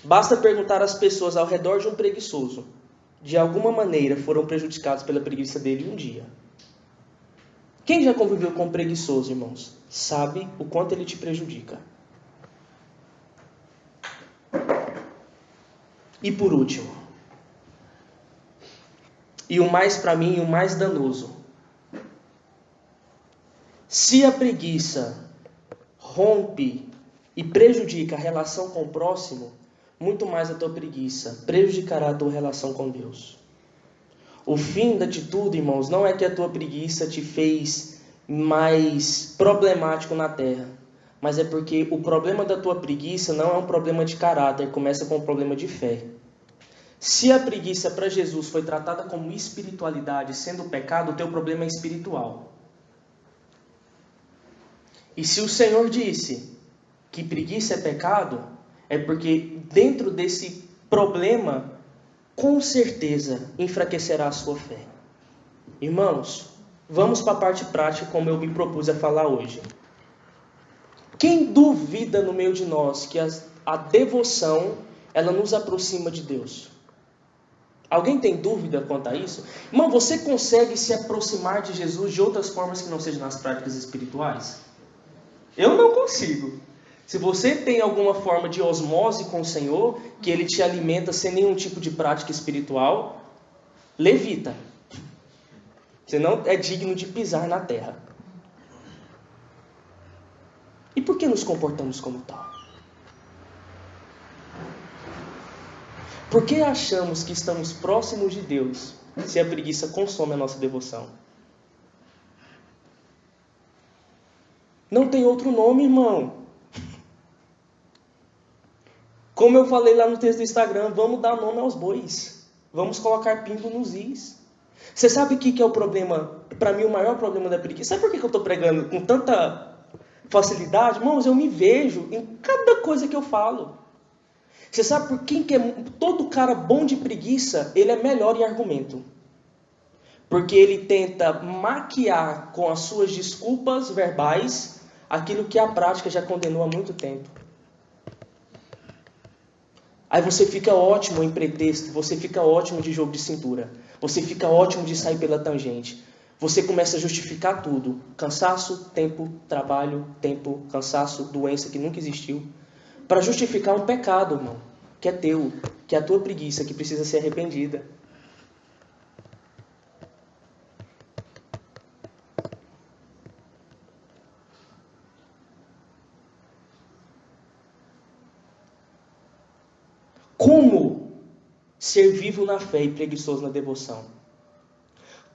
Basta perguntar às pessoas ao redor de um preguiçoso. De alguma maneira foram prejudicados pela preguiça dele um dia. Quem já conviveu com um preguiçoso, irmãos, sabe o quanto ele te prejudica. E por último, e o mais para mim, o mais danoso, se a preguiça rompe e prejudica a relação com o próximo, muito mais a tua preguiça prejudicará a tua relação com Deus. O fim de tudo, irmãos, não é que a tua preguiça te fez mais problemático na terra, mas é porque o problema da tua preguiça não é um problema de caráter, começa com um problema de fé. Se a preguiça para Jesus foi tratada como espiritualidade, sendo pecado, o teu problema é espiritual. E se o Senhor disse que preguiça é pecado, é porque dentro desse problema, com certeza, enfraquecerá a sua fé. Irmãos, vamos para a parte prática, como eu me propus a falar hoje. Quem duvida no meio de nós que a devoção, ela nos aproxima de Deus? Alguém tem dúvida quanto a isso? Irmão, você consegue se aproximar de Jesus de outras formas que não sejam nas práticas espirituais? Eu não consigo. Se você tem alguma forma de osmose com o Senhor, que Ele te alimenta sem nenhum tipo de prática espiritual, levita. Você não é digno de pisar na terra. E por que nos comportamos como tal? Por que achamos que estamos próximos de Deus se a preguiça consome a nossa devoção? Não tem outro nome, irmão. Como eu falei lá no texto do Instagram, vamos dar nome aos bois. Vamos colocar pingo nos is. Você sabe o que é o problema? Para mim, o maior problema da preguiça. Sabe por que eu estou pregando com tanta facilidade? Irmãos, eu me vejo em cada coisa que eu falo. Você sabe por quem que é todo cara bom de preguiça, ele é melhor em argumento. Porque ele tenta maquiar com as suas desculpas verbais aquilo que a prática já condenou há muito tempo. Aí você fica ótimo em pretexto, você fica ótimo de jogo de cintura, você fica ótimo de sair pela tangente. Você começa a justificar tudo. Cansaço, tempo, trabalho, tempo, cansaço, doença que nunca existiu. Para justificar um pecado, irmão, que é teu, que é a tua preguiça, que precisa ser arrependida. Como ser vivo na fé e preguiçoso na devoção?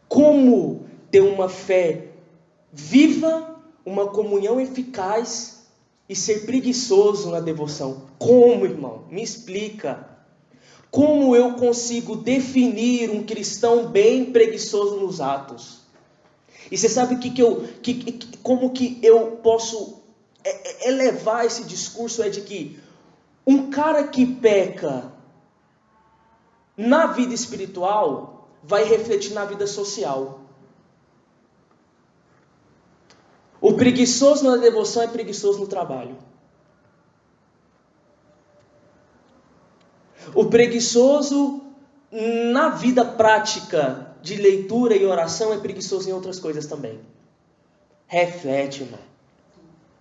Como ter uma fé viva, uma comunhão eficaz e ser preguiçoso na devoção? Como, irmão? Me explica. Como eu consigo definir um cristão bem preguiçoso nos atos? E você sabe como que eu posso elevar esse discurso? É de que um cara que peca na vida espiritual vai refletir na vida social. O preguiçoso na devoção é preguiçoso no trabalho. O preguiçoso na vida prática de leitura e oração é preguiçoso em outras coisas também. Reflete, irmão.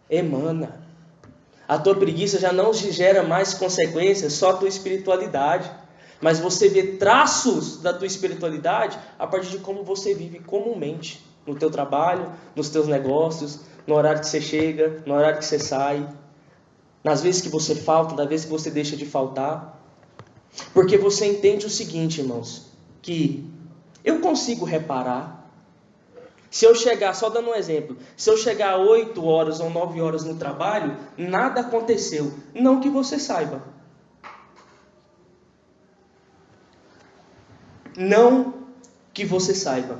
Emana. A tua preguiça já não te gera mais consequências, só a tua espiritualidade. Mas você vê traços da tua espiritualidade a partir de como você vive comumente. No teu trabalho, nos teus negócios, no horário que você chega, no horário que você sai. Nas vezes que você falta, nas vezes que você deixa de faltar. Porque você entende o seguinte, irmãos, que eu consigo reparar. Se eu chegar, só dando um exemplo, se eu chegar 8 horas ou 9 horas no trabalho, nada aconteceu. Não que você saiba. Não que você saiba.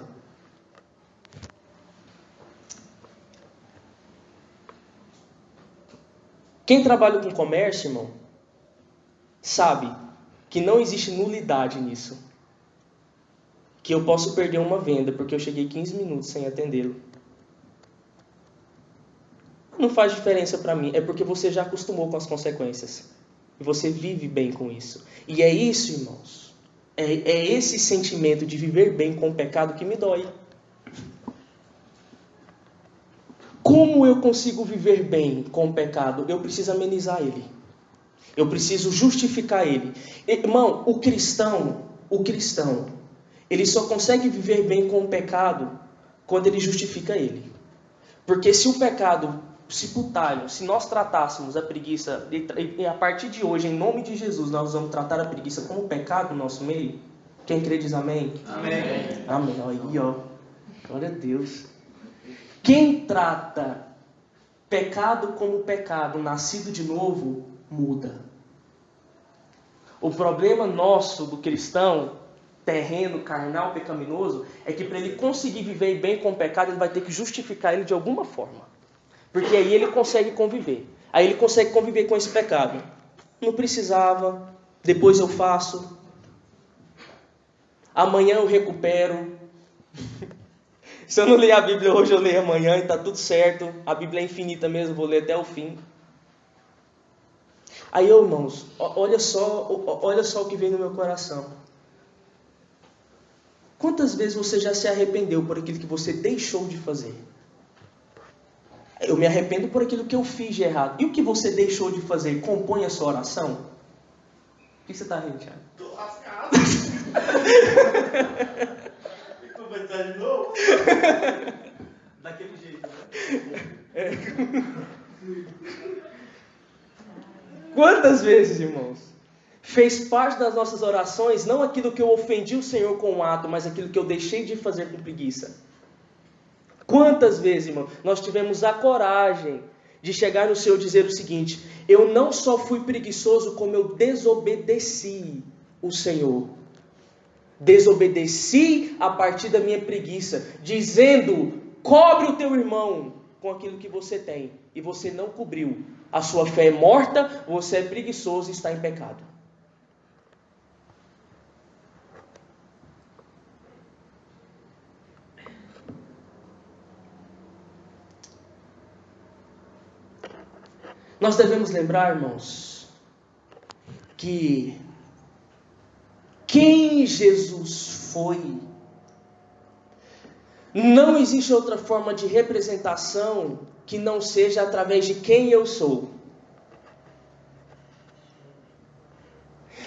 Quem trabalha com comércio, irmão, sabe que não existe nulidade nisso. Que eu posso perder uma venda porque eu cheguei 15 minutos sem atendê-lo. Não faz diferença para mim, é porque você já acostumou com as consequências. E você vive bem com isso. E é isso, irmãos. É esse sentimento de viver bem com o pecado que me dói. Como eu consigo viver bem com o pecado? Eu preciso amenizar ele. Eu preciso justificar ele. Irmão, o cristão, ele só consegue viver bem com o pecado quando ele justifica ele. Porque se o pecado, se nós tratássemos a preguiça, e a partir de hoje, em nome de Jesus, nós vamos tratar a preguiça como pecado no nosso meio, quem crê diz amém? Amém. Amém. Aí, ó. Glória a Deus. Quem trata pecado como pecado, nascido de novo, muda. O problema nosso, do cristão, terreno, carnal, pecaminoso, é que para ele conseguir viver bem com o pecado, ele vai ter que justificar ele de alguma forma. Porque aí ele consegue conviver. Aí ele consegue conviver com esse pecado. Não precisava, depois eu faço. Amanhã eu recupero. Se eu não ler a Bíblia hoje, eu leio amanhã e está tudo certo. A Bíblia é infinita mesmo, vou ler até o fim. Aí, irmãos, olha só o que vem no meu coração. Quantas vezes você já se arrependeu por aquilo que você deixou de fazer? Eu me arrependo por aquilo que eu fiz de errado. E o que você deixou de fazer? Compõe a sua oração? O que você está rindo, Thiago? Tô lascado. Tem que começar de novo? Daquele jeito, né? Quantas vezes, irmãos, fez parte das nossas orações não aquilo que eu ofendi o Senhor com um ato, mas aquilo que eu deixei de fazer com preguiça? Quantas vezes, irmão, nós tivemos a coragem de chegar no Senhor e dizer o seguinte: eu não só fui preguiçoso, como eu desobedeci o Senhor. Desobedeci a partir da minha preguiça, dizendo: cobre o teu irmão com aquilo que você tem, e você não cobriu. A sua fé é morta, você é preguiçoso e está em pecado. Nós devemos lembrar, irmãos, que quem Jesus foi, não existe outra forma de representação que não seja através de quem eu sou.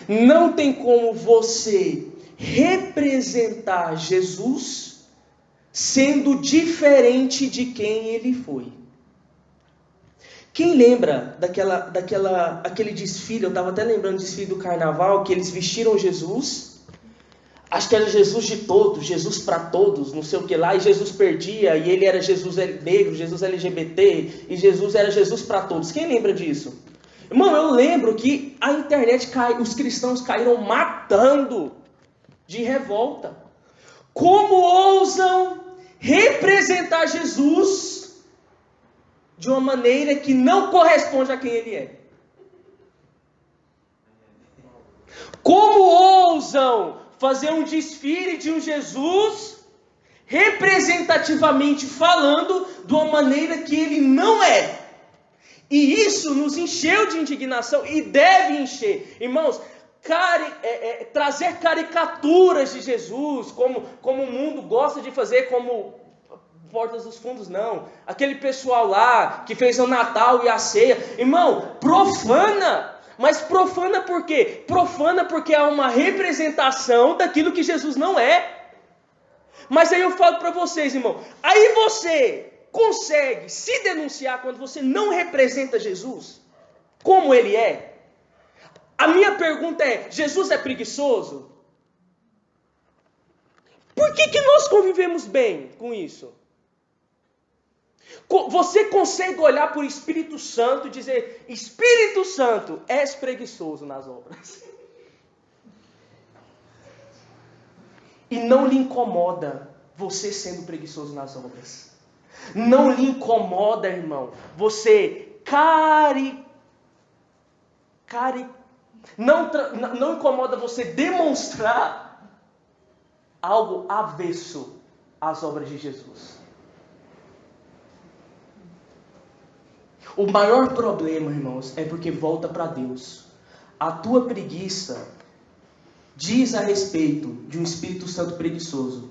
Não tem como você representar Jesus sendo diferente de quem ele foi. Quem lembra aquele desfile? Eu estava até lembrando do desfile do carnaval, que eles vestiram Jesus. Acho que era Jesus de todos, Jesus para todos, não sei o que lá. E Jesus perdia, e ele era Jesus negro, Jesus LGBT, e Jesus era Jesus para todos. Quem lembra disso? Irmão, eu lembro que a internet os cristãos caíram matando de revolta. Como ousam representar Jesus de uma maneira que não corresponde a quem ele é? Como ousam fazer um desfile de um Jesus representativamente falando de uma maneira que ele não é? E isso nos encheu de indignação e deve encher. Irmãos, trazer caricaturas de Jesus, como o mundo gosta de fazer, como Portas dos Fundos, não. Aquele pessoal lá que fez o Natal e a ceia. Irmão, profana. Mas profana por quê? Profana porque é uma representação daquilo que Jesus não é. Mas aí eu falo para vocês, irmão. Aí você consegue se denunciar quando você não representa Jesus como ele é? A minha pergunta é: Jesus é preguiçoso? Por que nós convivemos bem com isso? Você consegue olhar para o Espírito Santo e dizer: Espírito Santo, és preguiçoso nas obras. E não lhe incomoda você sendo preguiçoso nas obras. Não lhe incomoda, irmão, você não incomoda você demonstrar algo avesso às obras de Jesus. O maior problema, irmãos, é porque volta para Deus. A tua preguiça diz a respeito de um Espírito Santo preguiçoso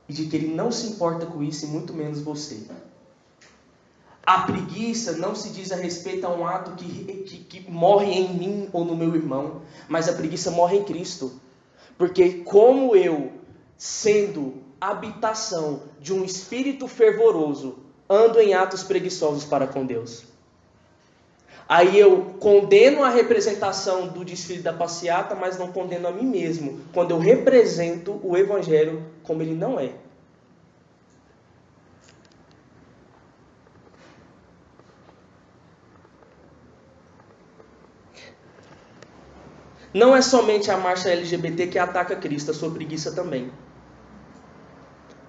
e de que ele não se importa com isso, e muito menos você. A preguiça não se diz a respeito a um ato que morre em mim ou no meu irmão, mas a preguiça morre em Cristo. Porque como eu, sendo habitação de um espírito fervoroso, ando em atos preguiçosos para com Deus. Aí eu condeno a representação do desfile da passeata, mas não condeno a mim mesmo, quando eu represento o Evangelho como ele não é. Não é somente a marcha LGBT que ataca Cristo, a sua preguiça também.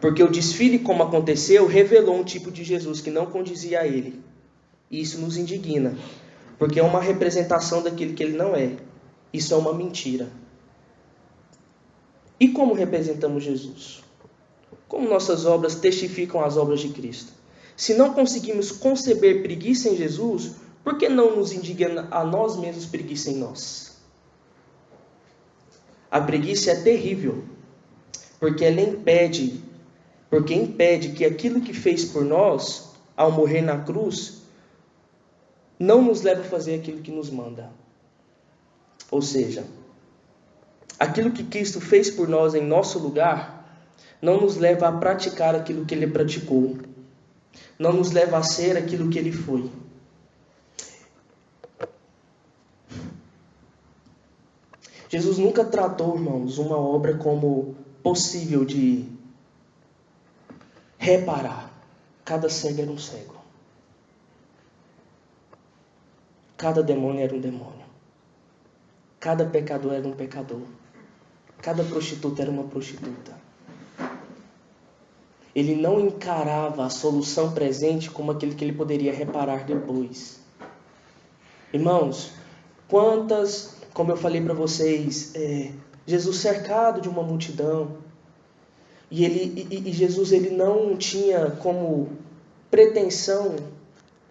Porque o desfile, como aconteceu, revelou um tipo de Jesus que não condizia a ele. E isso nos indigna, porque é uma representação daquilo que ele não é. Isso é uma mentira. E como representamos Jesus? Como nossas obras testificam as obras de Cristo? Se não conseguimos conceber preguiça em Jesus, por que não nos indigna a nós mesmos preguiça em nós? A preguiça é terrível, porque ela impede que aquilo que fez por nós, ao morrer na cruz, não nos leve a fazer aquilo que nos manda. Ou seja, aquilo que Cristo fez por nós em nosso lugar, não nos leva a praticar aquilo que Ele praticou. Não nos leva a ser aquilo que Ele foi. Jesus nunca tratou, irmãos, uma obra como possível de reparar. Cada cego era um cego. Cada demônio era um demônio. Cada pecador era um pecador. Cada prostituta era uma prostituta. Ele não encarava a solução presente como aquele que ele poderia reparar depois. Irmãos, como eu falei para vocês, Jesus cercado de uma multidão, e Jesus ele não tinha como pretensão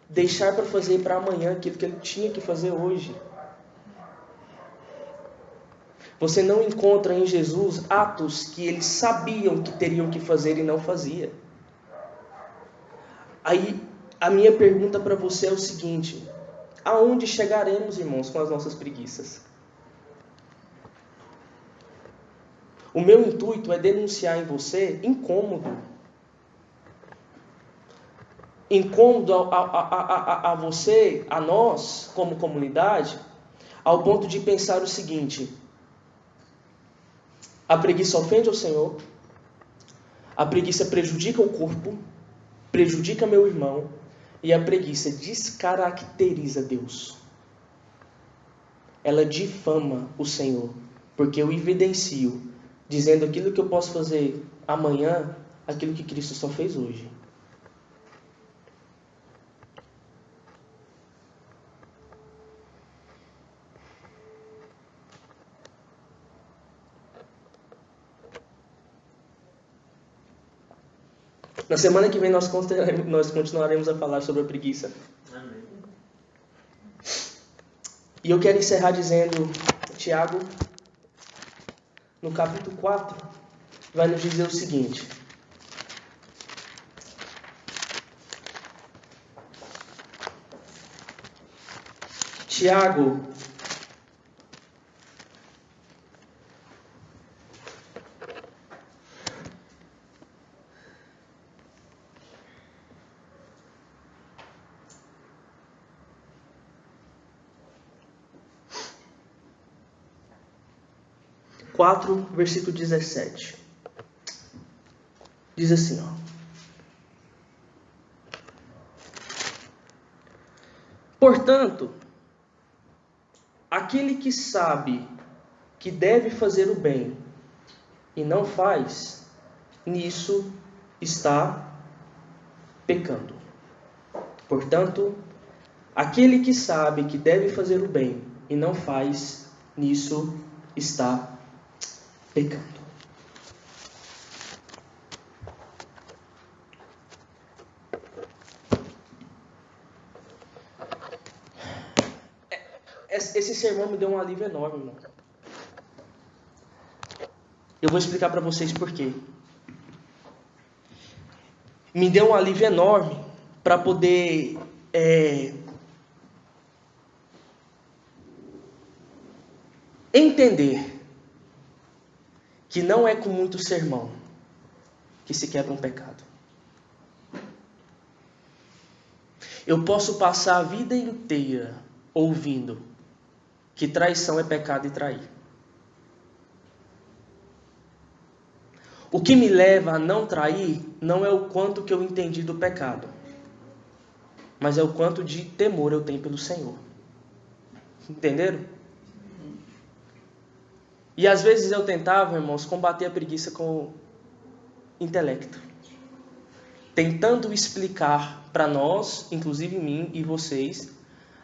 deixar para fazer para amanhã aquilo que ele tinha que fazer hoje. Você não encontra em Jesus atos que eles sabiam que teriam que fazer e não fazia. Aí, a minha pergunta para você é o seguinte: aonde chegaremos, irmãos, com as nossas preguiças? O meu intuito é denunciar em você incômodo. Incômodo a você, a nós, como comunidade, ao ponto de pensar o seguinte: a preguiça ofende ao Senhor, a preguiça prejudica o corpo, prejudica meu irmão, e a preguiça descaracteriza Deus. Ela difama o Senhor, porque eu evidencio, dizendo aquilo que eu posso fazer amanhã, aquilo que Cristo só fez hoje. Na semana que vem nós continuaremos a falar sobre a preguiça. Amém. E eu quero encerrar dizendo, Tiago, no capítulo 4, vai nos dizer o seguinte: Tiago, versículo 17. Diz assim, portanto, aquele que sabe que deve fazer o bem e não faz, nisso está pecando. Portanto, aquele que sabe que deve fazer o bem e não faz, nisso está pecando. Esse sermão me deu um alívio enorme, irmão. Eu vou explicar para vocês por quê. Me deu um alívio enorme para poder entender que não é com muito sermão que se quebra um pecado. Eu posso passar a vida inteira ouvindo que traição é pecado e trair. O que me leva a não trair não é o quanto que eu entendi do pecado, mas é o quanto de temor eu tenho pelo Senhor. Entenderam? E às vezes eu tentava, irmãos, combater a preguiça com intelecto, tentando explicar para nós, inclusive mim e vocês,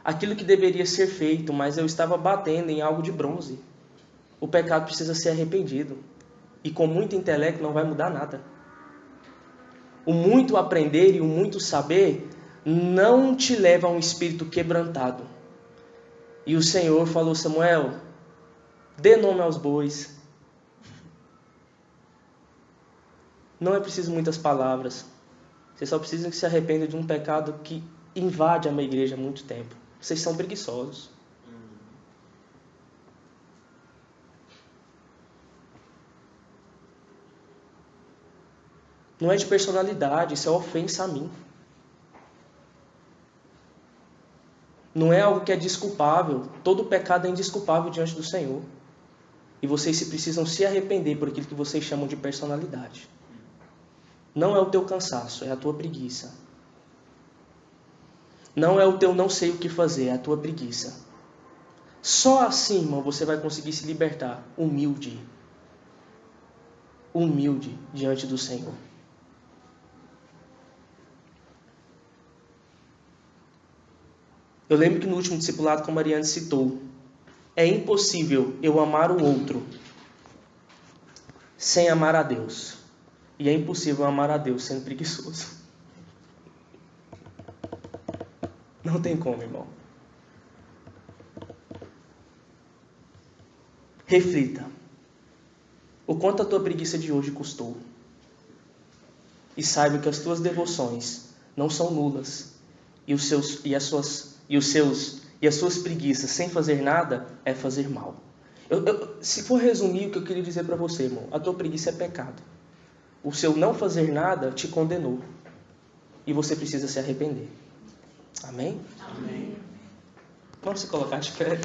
aquilo que deveria ser feito, mas eu estava batendo em algo de bronze. O pecado precisa ser arrependido. E com muito intelecto não vai mudar nada. O muito aprender e o muito saber não te leva a um espírito quebrantado. E o Senhor falou: Samuel, dê nome aos bois. Não é preciso muitas palavras. Você só precisa que se arrependa de um pecado que invade a minha igreja há muito tempo. Vocês são preguiçosos. Não é de personalidade, isso é ofensa a mim. Não é algo que é desculpável. Todo pecado é indesculpável diante do Senhor. E vocês precisam se arrepender por aquilo que vocês chamam de personalidade. Não é o teu cansaço, é a tua preguiça. Não é o teu não sei o que fazer, é a tua preguiça. Só assim, irmão, você vai conseguir se libertar humilde. Humilde diante do Senhor. Eu lembro que no último discipulado, como a Mariane citou, é impossível eu amar o outro sem amar a Deus. E é impossível amar a Deus sendo preguiçoso. Não tem como, irmão. Reflita. O quanto a tua preguiça de hoje custou. E saiba que as tuas devoções não são nulas. E as suas preguiças sem fazer nada é fazer mal. Se for resumir o que eu queria dizer para você, irmão, a tua preguiça é pecado. O seu não fazer nada te condenou. E você precisa se arrepender. Amém? Amém. Vamos se colocar de pé.